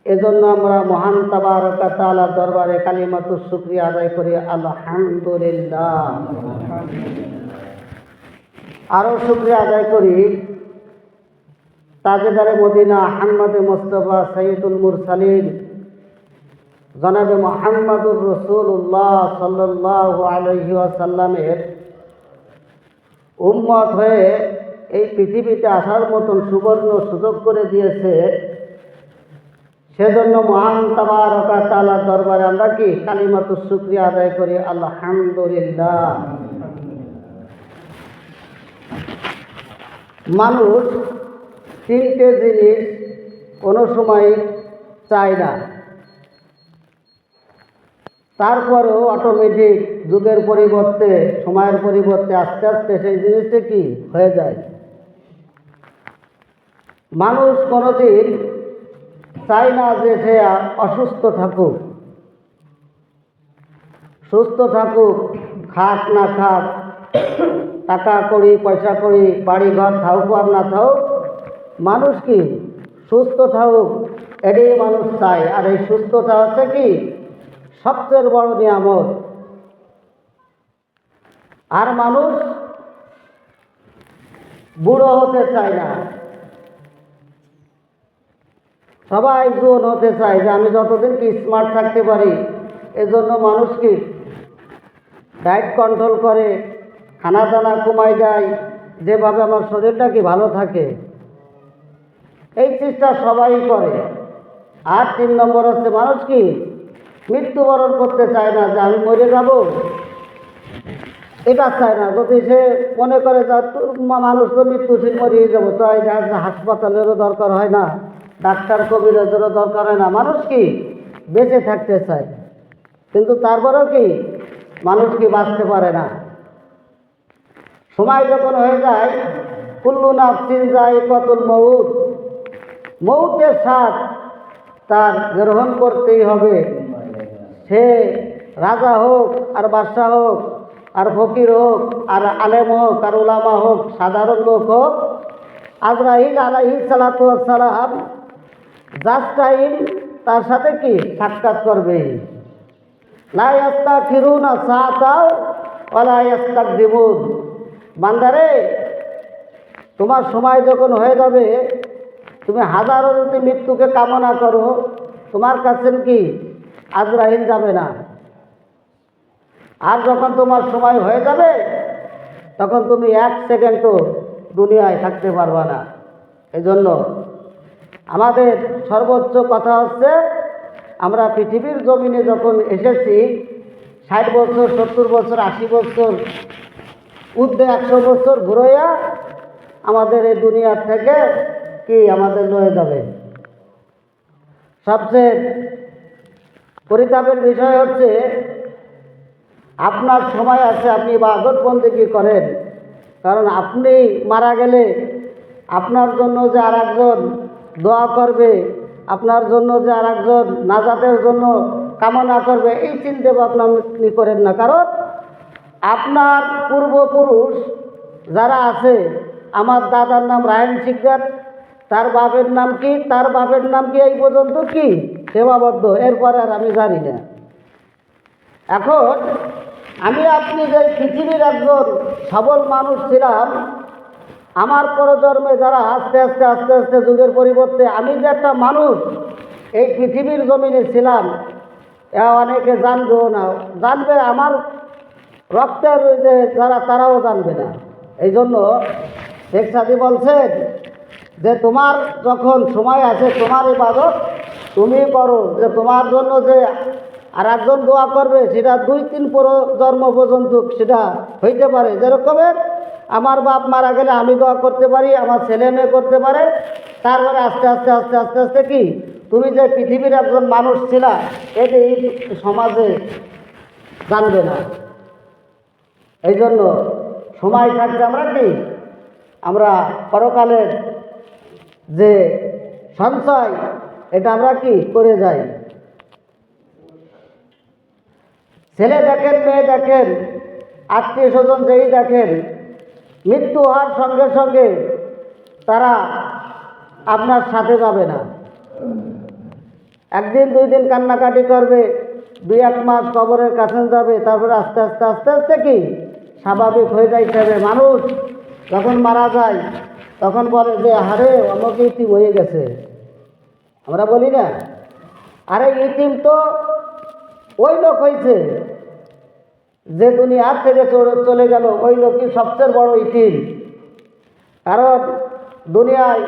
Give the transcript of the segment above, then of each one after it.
এজন্য আমরা মহান তাবারক ওয়া তাআলার দরবারে কালিমাতুশ শুকরিয়া আদায় করি, আলহামদুলিল্লাহ। আরও শুকরিয়া আদায় করি তাজেদারে মদিনা আহমদে মুস্তাফা সৈয়দুল মুরসালিন জনাবে মুহাম্মদুর রাসূলুল্লাহ সাল্লাল্লাহু আলাইহি ওয়াসাল্লামের উম্মত হয়ে এই পৃথিবীতে আসার মতন সুবর্ণ সুযোগ করে দিয়েছে। সেজন্য মহান তাবারক ওয়া তাআলার দরবারে আমরা কি কালিমাতুশ শুকরিয়া আদায় করি, আলহামদুলিল্লাহ। মানুষ তিনটে জিনিস কোনো সময় চায় না, তারপরেও অটোমেটিক যুগের পরিবর্তে সময়ের পরিবর্তে আস্তে আস্তে সেই জিনিসটা কি হয়ে যায়। মানুষ কোনোদিন চায় না যে সে অসুস্থ থাকুক, সুস্থ থাকুক, খাক না খাক, টাকা করি পয়সা করি বাড়ি ঘর থাকুক আর না থাকুক, মানুষ কি সুস্থ থাকুক এটাই মানুষ চায়। আর এই সুস্থতা হচ্ছে কি সবচেয়ে বড় নিয়ামত। আর মানুষ বুড়ো হতে চায় না, সবাই জোন হতে চায় যে আমি যতদিন কি স্মার্ট থাকতে পারি। এজন্য মানুষ কি ডায়েট কন্ট্রোল করে, খানা দানা কমাই দেয়, যেভাবে আমার শরীরটা কি ভালো থাকে। এই চেষ্টা সবাই করে। আর 3 নম্বর হচ্ছে মানুষ কি মৃত্যুবরণ করতে চায় না, যে আমি মরে যাব এটা চায় না। যদি সে মনে করে যে মানুষ তো মৃত্যুশীল মরিয়ে যাবো, তো হাসপাতালেরও দরকার হয় না, ডাক্তার কবিরাজেরও দরকার হয় না, মানুষ কি বেঁচে থাকতে চায়। কিন্তু তারপরেও কি মানুষ কি বাঁচতে পারে না। সময় যখন হয়ে যায়, কুল্লু নাফসিন যায়িকাতুল মউত, মৌতের স্বাদ তার গ্রহণ করতেই হবে। সে রাজা হোক আর বাদশাহ হোক আর ফকির হোক আর আলেম হোক আর উলামা হোক, সাধারণ লোক হোক, আজরাইল আলাইহিস সালাতু ওয়াস সালাম জাস্ট টাইম তার সাথে কি সাক্ষাৎ করবে। লা ইস্তাখিরুনা সাআতাও ওয়া লা ইস্তাকদিমুন। বান্দারে, তোমার সময় যখন হয়ে যাবে, তুমি হাজারো যদি মৃত্যুকে কামনা করো, তোমার কাছে কি আজরাইল যাবে না। আর যখন তোমার সময় হয়ে যাবে, তখন তুমি 1 সেকেন্ডও দুনিয়ায় থাকতে পারবা না। এজন্য আমাদের সর্বোচ্চ কথা হচ্ছে, আমরা পৃথিবীর জমিনে যখন এসেছি 60 বছর 70 বছর 80 বছর ঊর্ধ্বে 100 বছর ঘুরাইয়া আমাদের এই দুনিয়ার থেকে কি আমাদের লয়ে যাবে। সবচেয়ে পরিতাপের বিষয় হচ্ছে, আপনার সময় আছে, আপনি ইবাদত বন্দেগী করেন, কারণ আপনি মারা গেলে আপনার জন্য যে আর একজন দোয়া করবে, আপনার জন্য যে আর একজন নাজাতের জন্য কামনা করবে, এই চিন্তা ভাবনা আপনি করেন না। কারণ আপনার পূর্বপুরুষ যারা আছে, আমার দাদার নাম রায়ন শিকদার, তার বাপের নাম কি, তার বাপের নাম কি, এই পর্যন্ত কি সেবাবদ্ধ, এরপরে আর আমি জানি না। এখন আমি আপনি যে পৃথিবীর একজন সবল মানুষ ছিলাম, আমার পরজন্মে যারা আস্তে আস্তে আস্তে আস্তে যুগের পরিবর্তে আমি যে একটা মানুষ এই পৃথিবীর জমিনে ছিলাম, অনেকে জানবেও না, জানবে আমার রক্তের যে যারা, তারাও জানবে না। এই জন্য শেখ সাদি বলছেন যে তোমার যখন সময় আছে, তোমার ইবাদত তুমি করো। যে তোমার জন্য যে আর একজন দোয়া করবে, সেটা 2-3 জন্ম পর্যন্ত সেটা হইতে পারে। যেরকমের আমার বাপ মারা গেলে আমি দোয়া করতে পারি, আমার ছেলে মেয়ে করতে পারে, তারপরে আস্তে আস্তে আস্তে আস্তে আস্তে কি তুমি যে পৃথিবীর একজন মানুষ ছিলা, এটি এই সমাজে জানবে না। এই জন্য সময় থাকতে আমরা কি আমরা পরকালের যে সঞ্চয়, এটা আমরা কি করে যাই। ছেলে দেখেন, মেয়ে দেখেন, আত্মীয় স্বজন যেই দেখেন, মৃত্যু হওয়ার সঙ্গে সঙ্গে তারা আপনার সাথে যাবে না। একদিন 2 দিন কান্নাকাটি করবে, 2-1 মাস কবরের কাছে যাবে, তারপরে আস্তে আস্তে আস্তে আস্তে কি স্বাভাবিক হয়ে যাইতে হবে। মানুষ যখন মারা যায় তখন বলে যে আরে আমাকে ইতিম হয়ে গেছে, আমরা বলি না? আরে ইতিম তো ওই লোক হয়েছে যে দুনিয়ার থেকে চলে গেল, ওই লোকই সবচেয়ে বড় ইতিম। কারণ দুনিয়ায়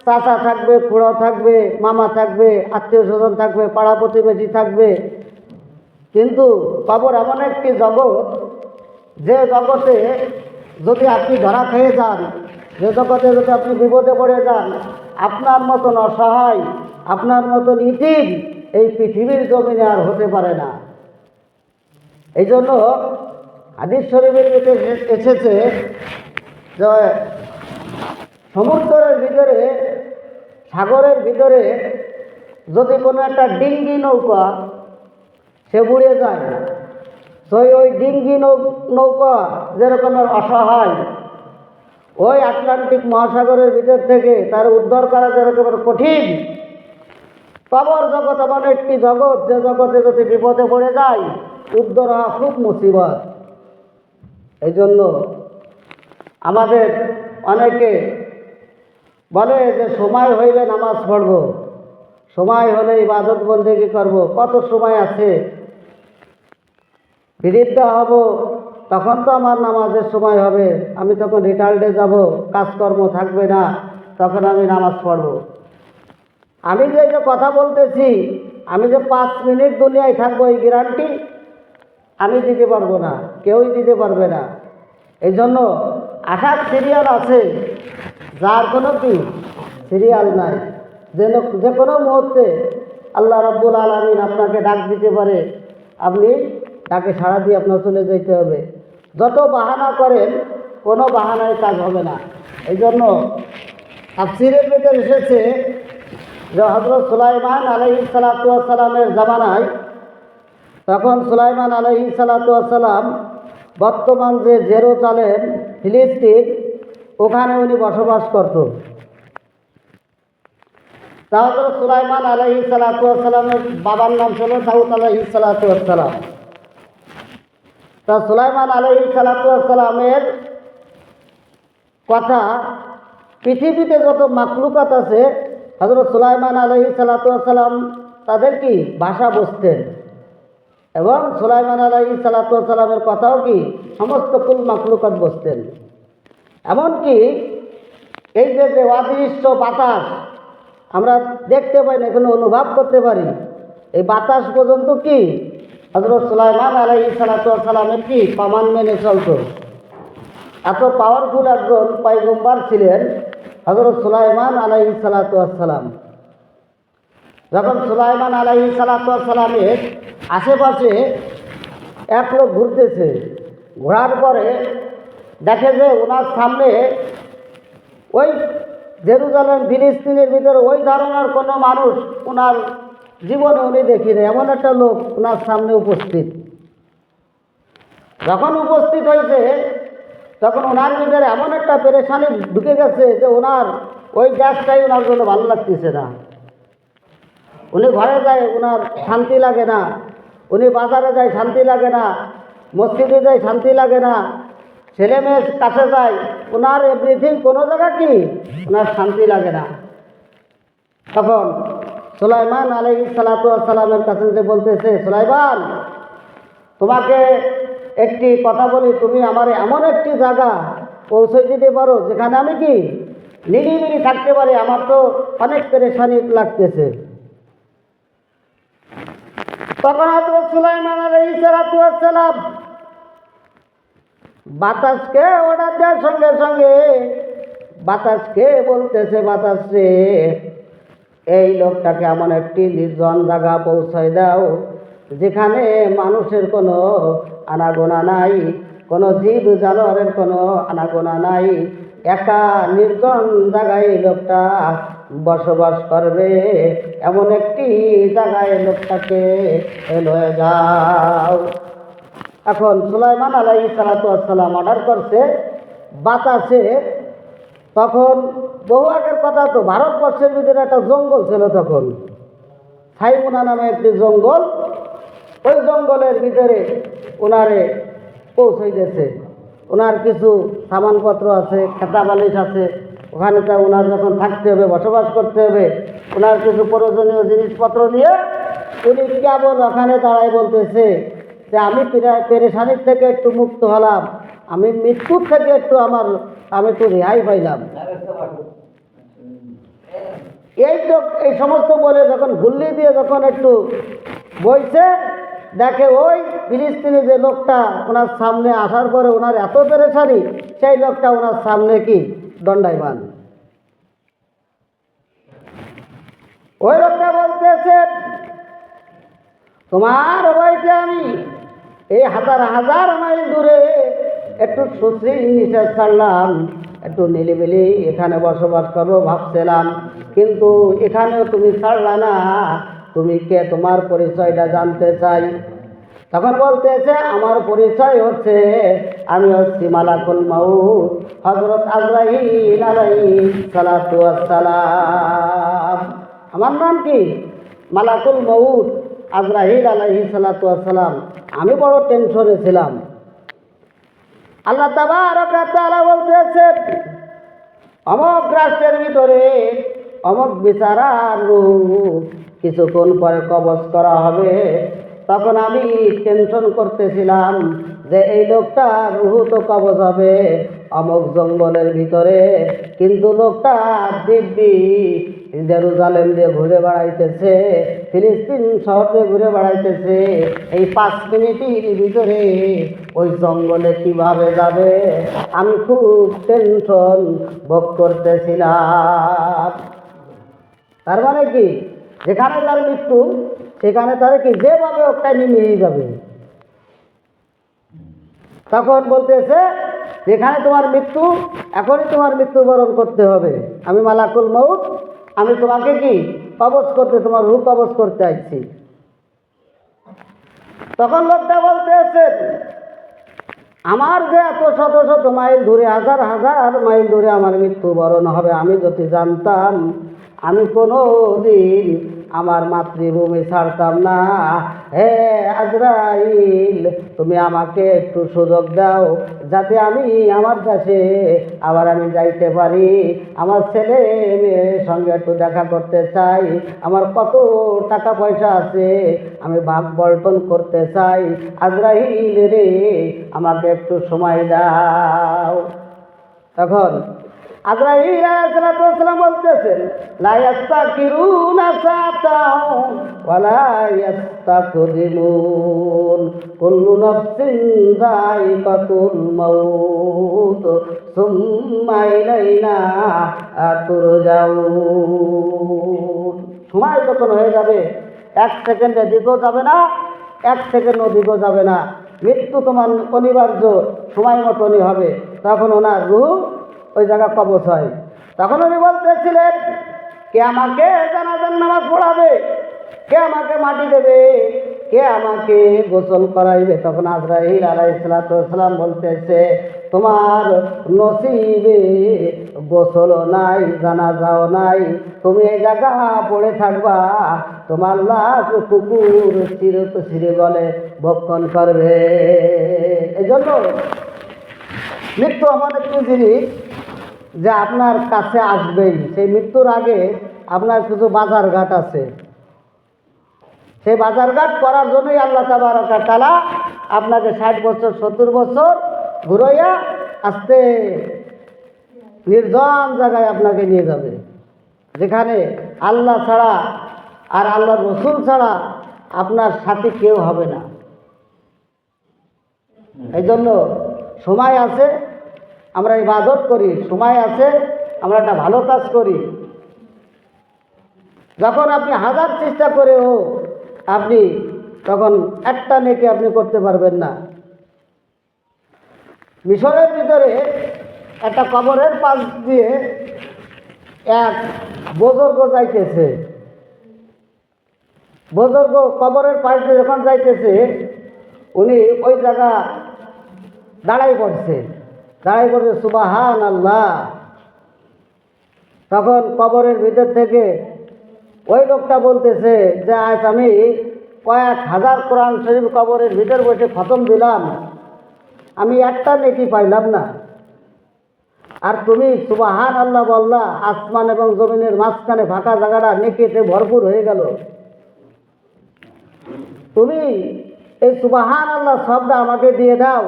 চাচা থাকবে, খুড়া থাকবে, মামা থাকবে, আত্মীয় স্বজন থাকবে, পাড়া প্রতিবেশী থাকবে, কিন্তু কবর এমন একটি জগৎ, যে জগতে যদি আপনি ধরা খেয়ে যান, যে জগতে যদি আপনি বিপদে পড়ে যান, আপনার মতন অসহায়, আপনার মতন ইতিম এই পৃথিবীর জমিনে আর হতে পারে না। এই জন্য হাদিস শরীফের ভিতরে এসেছে যে সমুদ্রের ভিতরে, সাগরের ভিতরে যদি কোনো একটা ডিঙ্গি নৌকা সে বুড়ে যায়, তো ওই ডিঙ্গি নৌকা যেরকমের অসহায়, ওই আটলান্টিক মহাসাগরের ভিতর থেকে তার উদ্ধার করা যেরকমের কঠিন, কবর জগৎ এমন একটি জগৎ যে জগতে যদি বিপদে পড়ে যায় উদ্ধার হওয়া খুব মুসিবত। এই জন্য আমাদের অনেকে বলে যে সময় হইলে নামাজ পড়ব, সময় হলে ইবাদত বন্দেগী করব, কত সময় আছে, বৃদ্ধ হব তখন তো আমার নামাজের সময় হবে, আমি তখন রিটায়ার্ডে যাব, কাজকর্ম থাকবে না, তখন আমি নামাজ পড়ব। আমি যে কথা বলতেছি, আমি যে 5 মিনিট দুনিয়ায় থাকবো এই গ্যারান্টি আমি দিতে পারবো না, কেউই দিতে পারবে না। এই জন্য আসার সিরিয়াল আছে, যার কোনো কি সিরিয়াল নাই, যে কোনো মুহূর্তে আল্লাহ রাব্বুল আলামিন আপনাকে ডাক দিতে পারে, আপনি তাকে সাড়া দিয়ে আপনার চলে যেতে হবে। যত বাহানা করেন কোনো বাহানায় কাজ হবে না। এই জন্য তাফসীরের ভিতরে এসেছে যে হযরত সুলাইমান আলাইহিস সালাতু ওয়াস সালামের জামানায়, তখন সুলাইমান আলাইহিস সালাতু ওয়াস সালাম বর্তমান যে জেরুজালেম ফিলিস্তিন, ওখানে উনি বসবাস করত। তা হযরত সুলাইমান আলাইহিস সালাতু ওয়াস সালামের বাবার নাম ছিল দাউদ আলাইহিস সালাতু ওয়াস সালাম। তা সুলাইমান আলাইহিস সালাতু ওয়াস সালামের কথা পৃথিবীতে যত মাখলুকাত আছে, হযরত সুলাইমান আলাইহিস সালাতু ওয়াস সালাম তাদের কি ভাষা বুঝতেন, এবং সুলাইমান আলাইহিস সালাতু ওয়াস সালামের কথাও কি সমস্ত কুল মাখলুকাত বুঝতেন। এমনকি এই যে অদৃশ্য বাতাস আমরা দেখতে পাই না, এখানে অনুভব করতে পারি, এই বাতাস পর্যন্ত কি হযরত সুলাইমান আলাইহিস সালাতু ওয়াস সালামের কি প্রমাণ মেনে চলত। এত পাওয়ারফুল একজন পয়গম্বর ছিলেন হযরত সুলাইমান আলাইহিস সালাতু ওয়াস সালাম। যখন সুলাইমান আলাইহিস সালাতু ওয়াস সালামের আশেপাশে এক লোক ঘুরতেছে, ঘোরার পরে দেখে যে ওনার সামনে ওই জেরুজালেম ফিলিস্তিনের ভিতরে ওই ধরনের কোনো মানুষ ওনার জীবনে উনি দেখিনি, এমন একটা লোক ওনার সামনে উপস্থিত। যখন উপস্থিত হয়েছে তখন ওনার ভিতরে এমন একটা পেরেশানি ঢুকে গেছে যে ওনার ওই গ্যাসটাই ওনার জন্য ভালো লাগতেছে না। উনি ঘরে যায় ওনার শান্তি লাগে না, উনি বাজারে যায় শান্তি লাগে না, মসজিদে যায় শান্তি লাগে না, ছেলে মেয়ের কাছে যায়, ওনার এভরিথিং কোনো জায়গা কি ওনার শান্তি লাগে না। তখন সুলাইমান আলাইহিস সালাতু ওয়াস সালামের কাছে যে বলতেছে, সুলাইমান তোমাকে একটি কথা বলি, তুমি আমার এমন একটি জায়গা পৌঁছে দিতে পারো যেখানে আমি কি নিরিবিলি থাকতে পারি, আমার তো অনেক পেরেশানি লাগতেছে। তখন হযরত সুলাইমান আলাইহিস সালাতু ওয়াস সালাম বাতাসকে অর্ডার দেওয়ার সঙ্গে সঙ্গে বাতাসকে বলতেছে, বাতাস রে এই লোকটাকে এমন একটি নির্জন জায়গা পৌঁছায় দাও যেখানে মানুষের কোনো আনাগোনা নাই, কোনো জীব জানোয়ারের কোনো আনাগোনা নাই, একা নির্জন জায়গায় লোকটা বসবাস করবে, এমন একটি জায়গায় লোকটাকে লয়ে যাও। এখন সুলাইমান আলাইহিস সালাতু ওয়াস সালাম অর্ডার করছে বাতাসে। তখন বহু আগের কথা, তো ভারতবর্ষের ভিতরে একটা জঙ্গল ছিল, তখন ছাইমুনা নামে একটি জঙ্গল, ওই জঙ্গলের ভিতরে ওনারে পৌঁছে গেছে। ওনার কিছু সামানপত্র আছে, খেতা বালিশ আছে, ওখানে তা ওনার যখন থাকতে হবে, বসবাস করতে হবে, ওনার কিছু প্রয়োজনীয় জিনিসপত্র নিয়ে উনি কেবল ওখানে দাঁড়ায় বলতেছে যে আমি পেরেশানির থেকে একটু মুক্ত হলাম, আমি মৃত্যুর থেকে আমি একটু রেহাই পাইলাম। এই সমস্ত বলে যখন গুল্লি দিয়ে যখন একটু বইছে, দেখে ওই ফিলিস্তিনি যে লোকটা ওনার সামনে আসার পরে ওনার এত পেরেশানি, সেই লোকটা ওনার সামনে কি দণ্ডায়মান। ওই লোকটা বলতেছে, তোমার ভাইকে আমি এই হাজার হাজার মাইল দূরে একটু সুশ্রী নিচে ছাড়লাম, একটু নিলিবিলি এখানে বসবাস করবো ভাবছিলাম, কিন্তু এখানেও তুমি ছাড়লা না, তুমি কে, তোমার পরিচয়টা জানতে চাই। তখন বলতেছে, আমার পরিচয় হচ্ছে, আমি হচ্ছি মালাকুল মাউত, হযরত আজরাইল আলাইহিস সালাতু ওয়াস সালাম। আমার নাম কি? মালাকুল মাউত আজরাইল আলাইহিস সালাতু ওয়াস সালাম। আমি বড় টেনশনে ছিলাম। আল্লাহ তাবারক ওয়া তাআলা বলতেছেন, অমুক রাষ্ট্রের ভিতরে অমুক বিচারার রূহ কিছুক্ষণ পরে কবজ করা হবে। তখন আমি টেনশন করতেছিলাম যে এই লোকটা রুহ তো কবজ হবে অমুক জঙ্গলের ভিতরে, কিন্তু লোকটা দিব্যি জেরুজালেম দিয়ে ঘুরে বেড়াইতেছে, ফিলিস্তিন শহর দিয়ে ঘুরে বেড়াইতেছে, এই 5 মিনিটের ভিতরে ওই জঙ্গলে কিভাবে যাবে? আমি খুব টেনশন ভোগ করতেছিলাম। তার মানে কি, যেখানে তার মৃত্যু সেখানে তার কি যেভাবে ওটা নিয়ে যাবে। তখন বলতেছে, যেখানে তোমার মৃত্যু, এখনই তোমার মৃত্যুবরণ করতে হবে। আমি মালাকুল মউত, আমি তোমাকে কি কবজ করতে, তোমার রূহ কবজ করতে আসছি। তখন লোকটা বলতেছে, আমার যে এত শত শত মাইল দূরে, হাজার হাজার মাইল দূরে আমার মৃত্যুবরণ হবে, আমি যদি জানতাম আমি কোনো দিন আমার মাতৃভূমি ছাড়তাম না। হে আজরাইল, তুমি আমাকে একটু সুযোগ দাও, যাতে আমি আমার কাছে আবার আমি যাইতে পারি। আমার ছেলে মেয়ের সঙ্গে একটু দেখা করতে চাই, আমার কত টাকা পয়সা আছে আমি ভাগ বন্টন করতে চাই। আজরাইল রে, আমাকে একটু সময় দাও। তখন আজরাইল আলাইহিস সালাম বলতেছেন, লা ইয়াস্তাকিরুনা সাতাও ওয়ালা ইয়াস্তাকদিমুন, কুল্লু নাফসিন যায়িকাতুল মাউত সুম্মা ইলাইনা তুরজাউন। সময় যখন হয়ে যাবে, 1 সেকেন্ড এদিকেও যাবে না, 1 সেকেন্ড ওদিকেও যাবে না, মৃত্যু তোমার অনিবার্য সময় মতনই হবে। তখন ওনার রূহ ওই জায়গা কবজ হয়। তখন উনি বলতেছিলেন, কে আমাকে জানাজার নামাজ পড়াবে, কে আমাকে মাটি দেবে, কে আমাকে গোসল করাইবে? তখন আজরাইল আলাইহিস সালাম বলতেছে, তোমার নসিবে গোসল নাই, জানাজাও নাই, তুমি এই জায়গা পড়ে থাকবা, তোমার লাশ কুকুর চিরে গলে ভক্ষণ করবে। এই জন্য মৃত্যু এমন একটি জিনিস যে আপনার কাছে আসবেই। সেই মৃত্যুর আগে আপনার কিছু বাজারঘাট আছে, সেই বাজারঘাট করার জন্যই আল্লাহ তাবারক ওয়া তাআলা আপনাকে 60 বছর 70 বছর ঘুরাইয়া আস্তে নির্জন জায়গায় আপনাকে নিয়ে যাবে, যেখানে আল্লাহ ছাড়া আর আল্লাহর রসুল ছাড়া আপনার সাথী কেউ হবে না। এই জন্য সময় আছে আমরা ইবাদত করি, সময় আছে আমরা একটা ভালো কাজ করি। যখন আপনি হাজার চেষ্টা করেও আপনি তখন একটা নেকি আপনি করতে পারবেন না। মিশরের ভিতরে একটা কবরের পাশ দিয়ে এক বুজুর্গ যাইতেছে। বুজুর্গ কবরের পাশ দিয়ে যখন যাইতেছে, উনি ওই জায়গা দাঁড়াই পড়ছে সুবহানাল্লাহ। তখন কবরের ভিতর থেকে ওই লোকটা বলতেছে যে আজ আমি কয়েক হাজার কোরআন শরীফ কবরের ভিতর বসে খতম দিলাম, আমি একটা নেকি পাইলাম না। আর তুমি সুবহান আল্লাহ বললা, আসমান এবং জমিনের মাঝখানে ফাঁকা জায়গাটা নেকিতে ভরপুর হয়ে গেল। তুমি এই সুবহান আল্লাহ শব্দটা আমাকে দিয়ে দাও,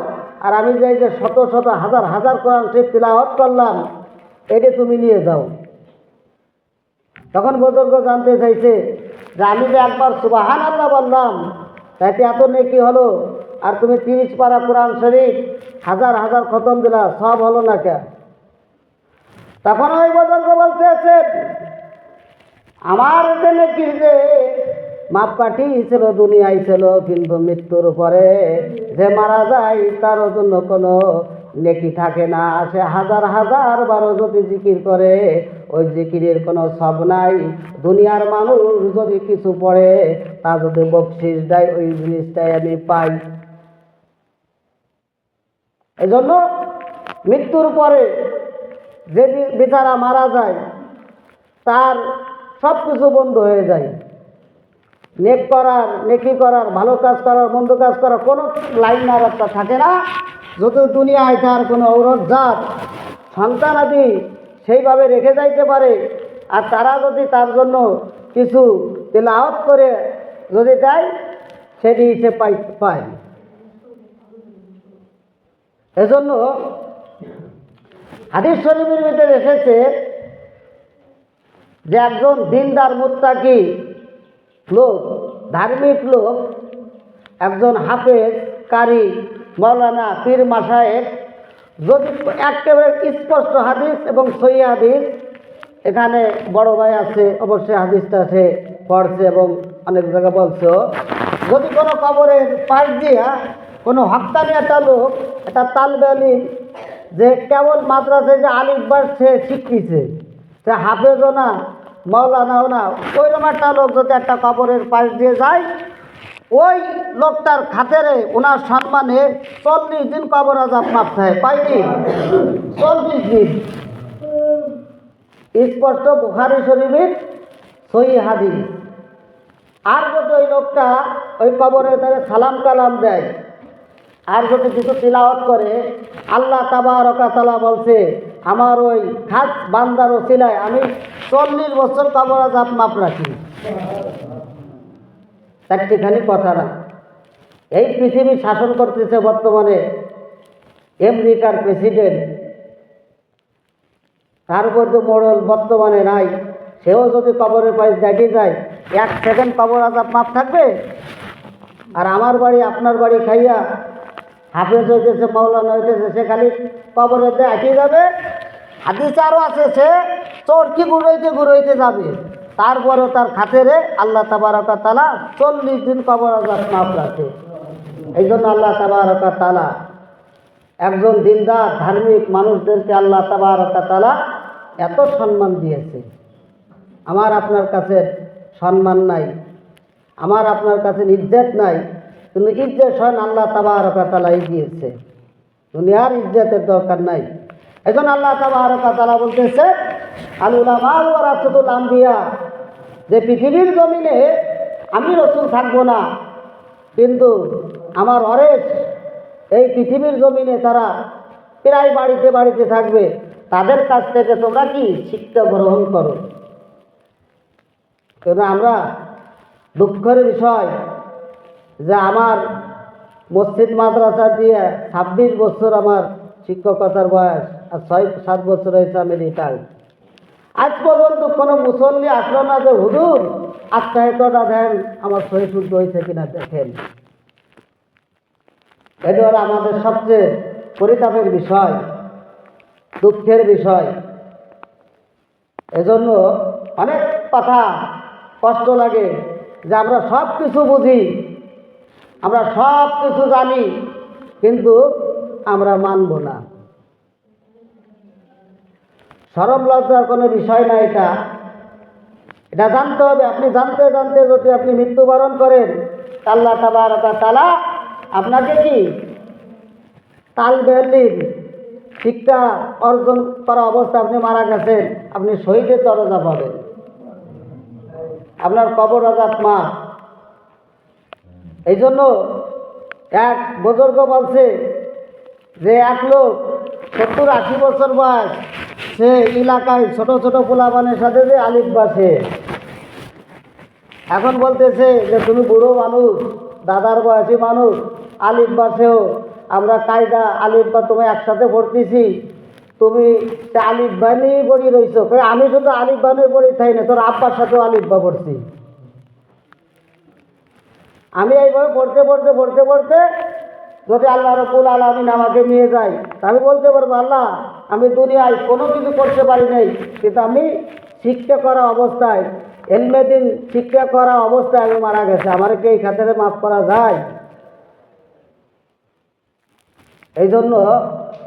আর আমি যে শত শত হাজার হাজার কোরআন শরীফ তিলাওয়াত করলাম, এটা তুমি নিয়ে যাও। তখন বুজুর্গ জানতে চাইছে যে আমি যে একবার সুবহান আল্লাহ বললাম তাতে এত নেকি হলো, আর তুমি 30 পারা কোরআন শরীফ হাজার হাজার খতম দিলা, সব হলো না কেন? তখন ওই বুজুর্গ বলতেছে, আমার যে নেকির যে মাপকাঠি ছিল দুনিয়ায় ছিল, কিন্তু মৃত্যুর পরে যে মারা যায় তার জন্য কোনো নেকি থাকে না। সে হাজার হাজার বারো যদি জিকির করে, ওই জিকিরের কোনো সব নাই। দুনিয়ার মানুষ যদি কিছু পড়ে, তা যদি বকশিস দেয়, ওই জিনিসটাই আমি পাই। এই জন্য মৃত্যুর পরে যে বেচারা মারা যায়, তার সব কিছু বন্ধ হয়ে যায়। নেকি করার, ভালো কাজ করার, মন্দ কাজ করার কোনো লাইন আর একটা থাকে না। যত দুনিয়ায় তার কোনো ঔরজাত সন্তান আদি সেইভাবে রেখে যাইতে পারে, আর তারা যদি তার জন্য কিছু তেলাওয়াত করে যদি দেয়, সেটি সে পায়। এজন্য হাদিস শরীফের ভিতরে এসেছে যে একজন দিনদার মুত্তাকি লোক, ধার্মিক লোক, একজন হাফেজ, কারি, মৌলানা, পীর মাশায়েখ যদি একেবারে স্পষ্ট হাদিস এবং সহিহ হাদিস, এখানে বড় ভাই আছে অবশ্যই হাদিসটা সে পড়ছে এবং অনেক জায়গায় বলছে, যদি কোনো কবরের পাশ দিয়া কোনো হক্কানি একটা লোক, একটা তালবে আলিম, যে কেবল মাদ্রাসায় যে আলিফ বার সে শিখতেছে, সে হাফেজও না, মৌলানাও না, ওইরকম একটা লোক যদি একটা কবরের পাশ দিয়ে যায়, ওই লোকটার খাতেরে ওনার সম্মানে 40 দিন কবর আযাব মাফ হয়। পাইনি 40 দিন, স্পষ্ট বুখারী শরীফের সহিহ হাদিস। আর যদি ওই লোকটা ওই কবরের তারে সালাম কালাম দেয়, আর যদি কিছু তিলাওয়াত করে, আল্লাহ তাবারক ওয়া তাআলা বলছে, আমার ওই খাস বান্দার ওসিলায় আমি 40 বছর কবর আযাব মাফ রাখি। চারটিখানি কথা না। এই পৃথিবী শাসন করতেছে বর্তমানে আমেরিকার প্রেসিডেন্ট, তার মধ্যে মোড়ল বর্তমানে নাই। সেও যদি কবরের পাশ দেখে যায়, 1 সেকেন্ড কবর আযাব মাফ থাকবে? আর আমার বাড়ি আপনার বাড়ি খাইয়া হাফেজ হইতেছে, মৌলানা হইতেছে, সে খালি কবরের দেখে যাবে। হাদিস আরও আছে, সে চরকি ঘুরাইতে যাবে, তারপরেও তার খাতেরে আল্লাহ তাবারক ওয়া তাআলা 40 দিন কবর আযাব মাফ রাখে। এই জন্য আল্লাহ তাবারক ওয়া তাআলা একজন দিনদার ধার্মিক মানুষদেরকে আল্লাহ তাবারক ওয়া তাআলা এত সম্মান দিয়েছে। আমার আপনার কাছে সম্মান নাই, আমার আপনার কাছে ইজ্জত নাই, কিন্তু ইজ্জত স্বয়ং আল্লাহ তাবারক ওয়া তাআলাই দিয়েছে। দুনিয়ার ইজ্জতের দরকার নাই। এই জন্য আল্লাহ তাবারক ওয়া তাআলা বলতেছে, আল উলামা ওয়ারাসাতুল আম্বিয়া, যে পৃথিবীর জমিনে আমি রসুল থাকবো না, কিন্তু আমার ওয়ারিস এই পৃথিবীর জমিনে তারা প্রায় বাড়িতে বাড়িতে থাকবে। তাদের কাছ থেকে তোমরা কি শিক্ষা গ্রহণ করো। কিন্তু আমরা দুঃখের বিষয় যে আমার মসজিদ মাদ্রাসা দিয়ে 26 বছর আমার শিক্ষকতার বয়স, আর 6-7 বছর হয়েছে আমি রিটায়ার্ড। আজ পর্যন্ত কোনো মুসল্লি আসলো না যে হুজুর আত্মাহিতটা দেন, আমার সহি শুদ্ধ হয়েছে কিনা দেখেন। এটা হলো আমাদের সবচেয়ে পরিতাপের বিষয়, দুঃখের বিষয়। এজন্য অনেক কথা কষ্ট লাগে যে আমরা সব কিছু বুঝি, আমরা সব কিছু জানি, কিন্তু আমরা মানব না। শরম লজ্জার কোনো বিষয় না এটা জানতে হবে। আপনি জানতে জানতে যদি আপনি মৃত্যুবরণ করেন, আল্লাহ তাবারক ওয়া তাআলা আপনাকে কি তালবে ইলম শিক্ষা অর্জন করা অবস্থা আপনি মারা গেছেন, আপনি শহীদের দরজা পাবেন। আপনার কবর আজাব মাফ। এই জন্য এক বুজুর্গ বলছে যে এক লোক 70-80 বছর বয়স, সে এলাকায় ছোট ছোট পোলাপানের সাথে যে আলিফ বাসে। এখন বলতেছে যে তুমি বুড়ো মানুষ, দাদার বয়সী মানুষ, আলিফ বাসেও, আমরা কায়দা আলিফ বা তুমি একসাথে পড়তেছি, তুমি আলিফ বা নিয়ে পড়ি রইছো। আমি শুধু আলিফ বা নিয়ে পড়ি থাই না, তোর আব্বার সাথেও আলিফ বা পড়ছি। আমি এইভাবে পড়তে পড়তে পড়তে পড়তে যদি আল্লাহ রাব্বুল আলামিন আমাকে নিয়ে যায়, আমি বলতে পারবো আল্লাহ আমি দুনিয়ায় কোনো কিছু করতে পারি নাই, কিন্তু আমি শিক্ষা করা অবস্থায়, এলমেদিন শিক্ষা করা অবস্থায় আমি মারা গেছে, আমার কি এই খাতিরে মাফ করা যায়? এই জন্য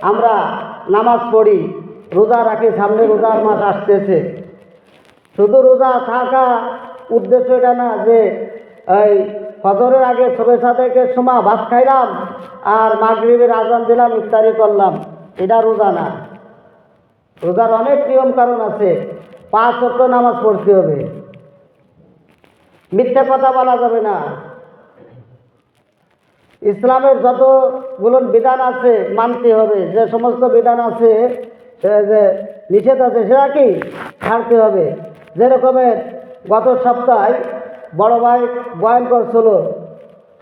আমরা নামাজ পড়ি, রোজা রাখি, সামনে রোজার মাস আসতেছে। শুধু রোজা থাকা উদ্দেশ্য এটা না যে এই ফজরের আগে সবে সাদেকের সময় ভাত খাইলাম আর মাগরিবের আজান দিলাম, ইফতারি করলাম, এটা রোজা না। রোজার অনেক নিয়ম কারণ আছে। 5 ওয়াক্ত নামাজ পড়তে হবে, মিথ্যা কথা বলা যাবে না, ইসলামের যতগুলো বিধান আছে মানতে হবে, যে সমস্ত বিধান আছে যে নিষেধ আছে সেটা কি ছাড়তে হবে। যেরকমের গত সপ্তাহে বড় ভাই বয়ান করছিল,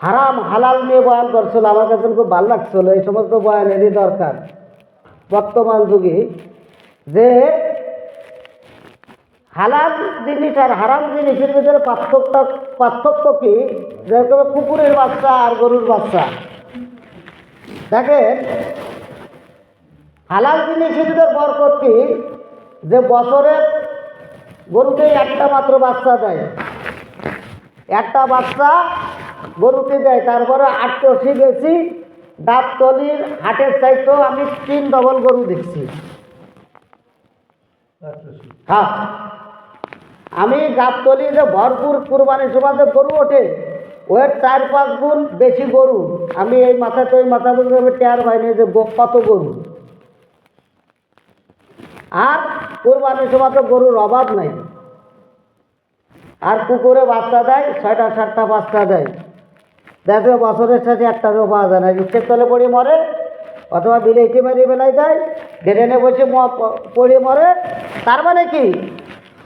হারাম হালাল নিয়ে বয়ান করছিল, আমার কাছে খুব ভালো লাগছিল। এই সমস্ত বয়ানেরই দরকার বর্তমান যুগে, যে হালাল জিনিস আর হারাম জিনিসের ভিতরে পার্থক্য কি? যেরকম কুকুরের বাচ্চা আর গরুর বাচ্চা। দেখেন হালাল জিনিসের ভিতরে বরকত কি, যে বছরে গরুকে একটা মাত্র বাচ্চা দেয়, একটা বাচ্চা গরুকে দেয়, তারপরে 8 গেছি ডাবতলির হাটের চাইতেও আমি 3 ডবল গরু দেখছি। হ্যাঁ, আমি গাবতলি যে ভরপুর কুরবানির সময় যে গরু ওঠে, ওর 4-5 গুণ বেশি গরু। আমি এই মাথা তো এই মাথা বলতে আমি টের পাইনি যে কত গরু। আর কুরবানির সময় তো গরুর অভাব নাই। আর কুকুরে বাচ্চা দেয় 6টা 7টা 5টা দেয়, দেখে বছরের সাথে একটারও পাওয়া যায় না, ইচ্ছের তলে পড়ে মরে, অথবা বিলেইতে মারি বেলায় যায়, ড্রেনে বসে পড়ে মরে। তার মানে কি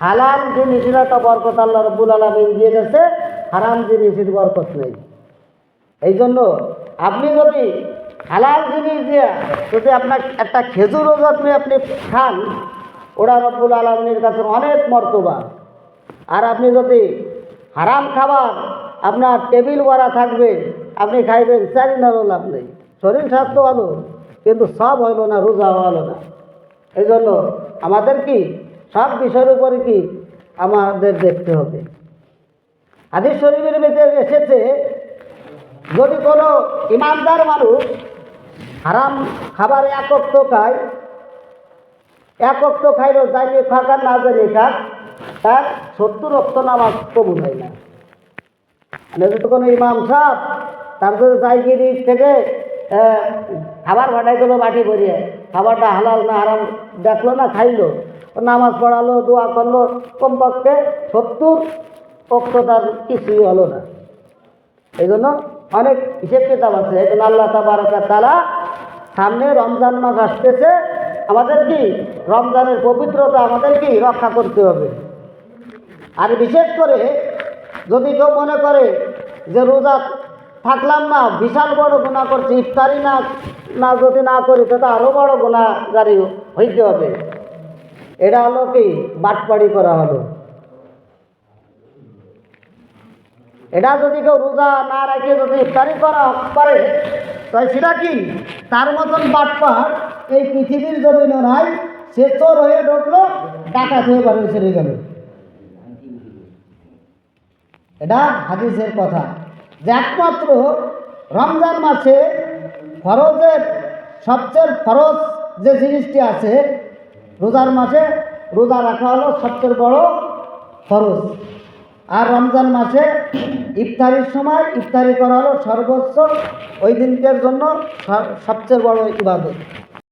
হালাল জিনিসের তো বরকত আল্লাহ রাব্বুল আলামিন দিয়ে গেছে, হারাম জিনিসের বরকত নেই। এই জন্য আপনি যদি হালাল জিনিস দিয়ে যদি আপনার একটা খেজুরও যদি আপনি খান, ওরা রব্বুল আলামিনের কাছে অনেক মর্তবা। আর আপনি যদি হারাম খাবার আপনার টেবিল ভরা থাকবে, আপনি খাইবেন, চারিনারও লাভ নেই। শরীর স্বাস্থ্য ভালো, কিন্তু সব হইল না, রোজা হলো না। এই জন্য আমাদের কি সব বিষয়ের উপরে কি আমাদের দেখতে হবে। হাদিস শরীফের ভিতরে এসেছে, যদি কোনো ইমানদার মানুষ হারাম খাবার এক ওয়াক্ত খায়, এক ওয়াক্ত খাইল, জানিয়ে খাক আর না জানিয়ে খাক, তার 70 ওয়াক্ত নামাজ কবুল হয় না। মানে যদি কোনো ইমাম সাহেব তার যদি জায়গিরি থেকে খাবার পাঠাই দিল বাটি ভরিয়ে, খাবারটা হালাল না হারাম দেখলো না, খাইলো, নামাজ পড়ালো, দোয়া করলো, কমপক্ষে 70 ওয়াক্ত তার কিছুই হলো না। এই জন্য অনেক হিসেব কিতাব আছে। এই জন্য আল্লাহ তাবারক ওয়া তাআলা সামনে রমজান মাস আসতেছে, আমাদের কি রমজানের পবিত্রতা আমাদের কি রক্ষা করতে হবে। আর বিশেষ করে যদি কেউ মনে করে যে রোজা থাকলাম না, বিশাল বড় গুনাহ করছি, ইফতারি না যদি না করি তাতে আরও বড় গুনাহগারী হইতে হবে, এটা হলো কি বাটপাড়ি করা হলো। এটা যদি কেউ রোজা না রেখে যদি ইফতারি করা পারে, তাই সেটা কি তার মতন বাটপার এই পৃথিবীর জমিনে নাই। সে চোর হয়ে ঢুকলো, ডাকাত হয়ে বাড়ি ছেড়ে গেল। এটা হাদিসের কথা, যে একমাত্র রমজান মাসে ফরজের সবচেয়ে ফরজ যে জিনিসটি আছে, রোজার মাসে রোজা রাখা হলো সবচেয়ে বড় ফরজ। আর রমজান মাসে ইফতারির সময় ইফতারি করা হলো সর্বোচ্চ ওই দিনকের জন্য সবচেয়ে বড় ইবাদত।